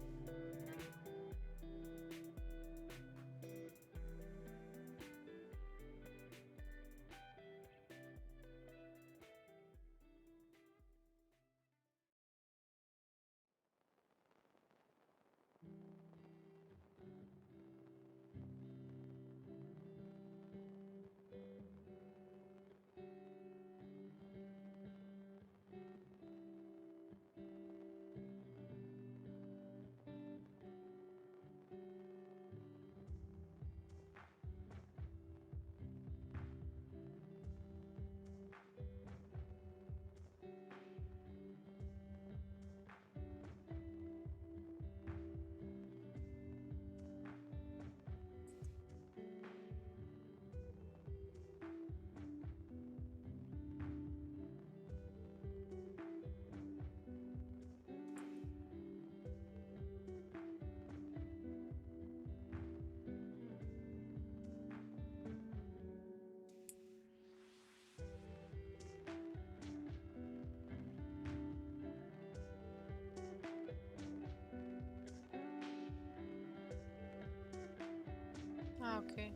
Ah, okay.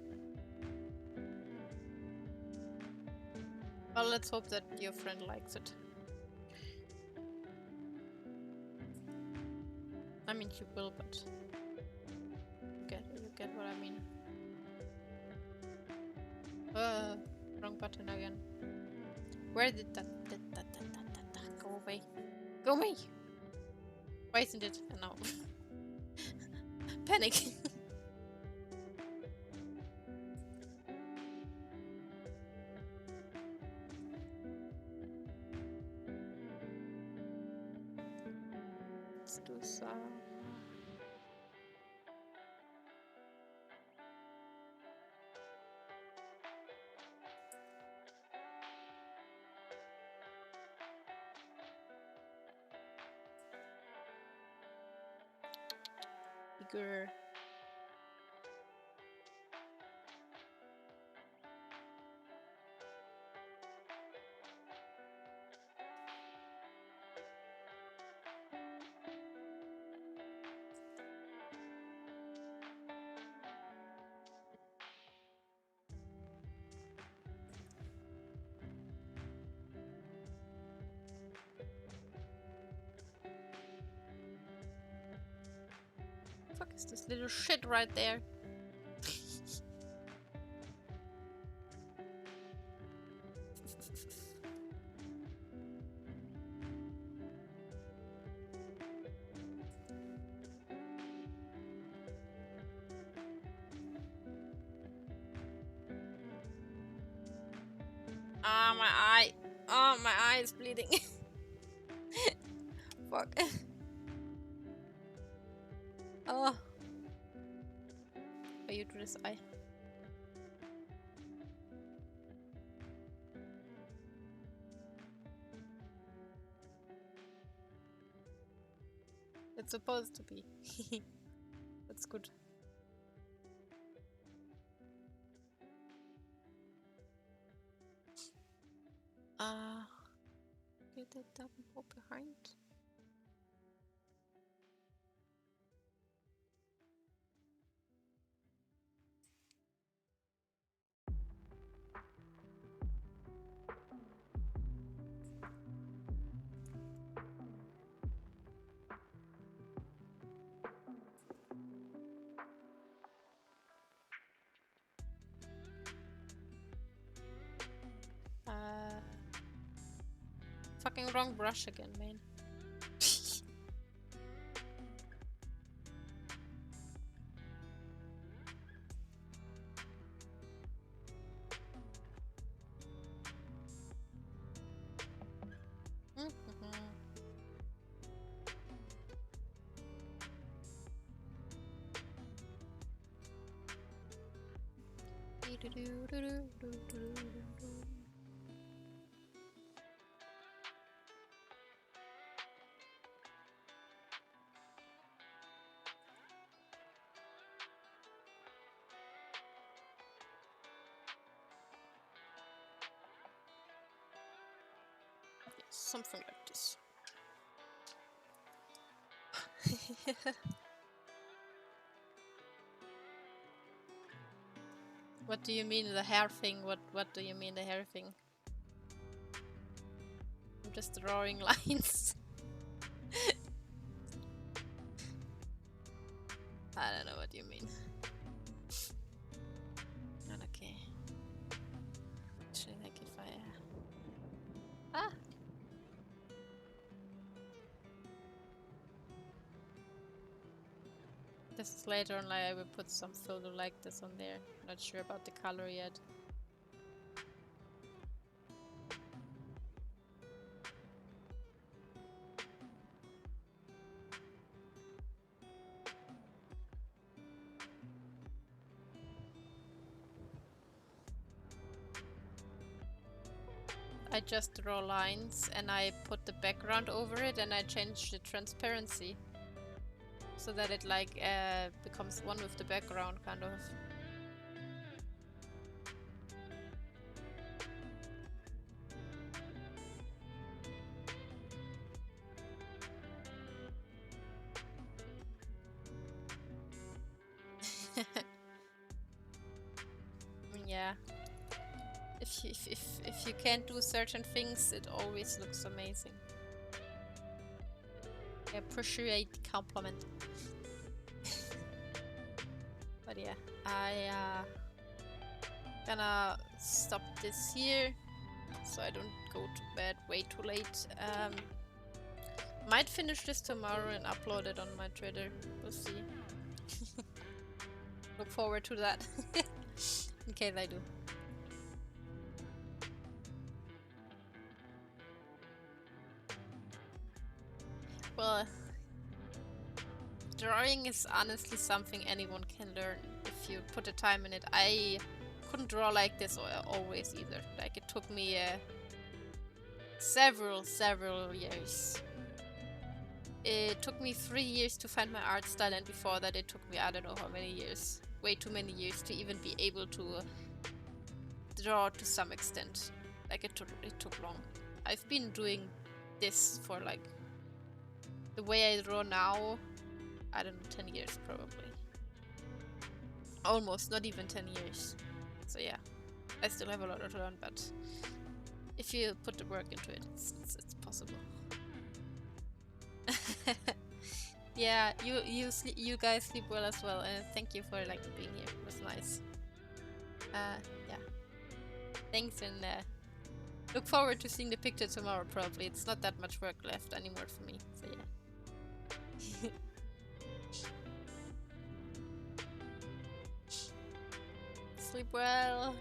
Well, let's hope that your friend likes it. I mean, she will, but you get what I mean. Wrong button again. Where did that go away? Go away! Why isn't it? No. Panic. Let's do some. Bigger. Fuck is this little shit right there? Ah, my eye. Oh, my eye is bleeding. Fuck. Oh. Are you to this eye? It's supposed to be. That's good. Get that double hole behind. Fucking wrong brush again, man. Something like this. What do you mean the hair thing? What do you mean the hair thing? I'm just drawing lines. I don't know what you mean. Not okay. Actually, like if I... Ah! This is later on, like I will put some photo like this on there. Not sure about the color yet. I just draw lines and I put the background over it and I change the transparency so that it like becomes one with the background, kind of. Yeah. If you can't do certain things, it always looks amazing. I appreciate the compliment. But yeah, I gonna stop this here so I don't go to bed way too late. Might finish this tomorrow and upload it on my Twitter. We'll see. Look forward to that. In case I do. Well, drawing is honestly something anyone can learn if you put the time in it. I couldn't draw like this always either. Like it took me several years. It took me 3 years to find my art style, and before that it took me I don't know how many years. Way too many years to even be able to draw to some extent. Like it took long. I've been doing this for like the way I draw now, I don't know, 10 years probably. Almost, not even 10 years. So yeah, I still have a lot to learn, but if you put the work into it, it's possible. Yeah, you guys sleep well as well, and thank you for like being here. It was nice. Yeah. Thanks, and look forward to seeing the picture tomorrow. Probably it's not that much work left anymore for me. So yeah. Sleep well.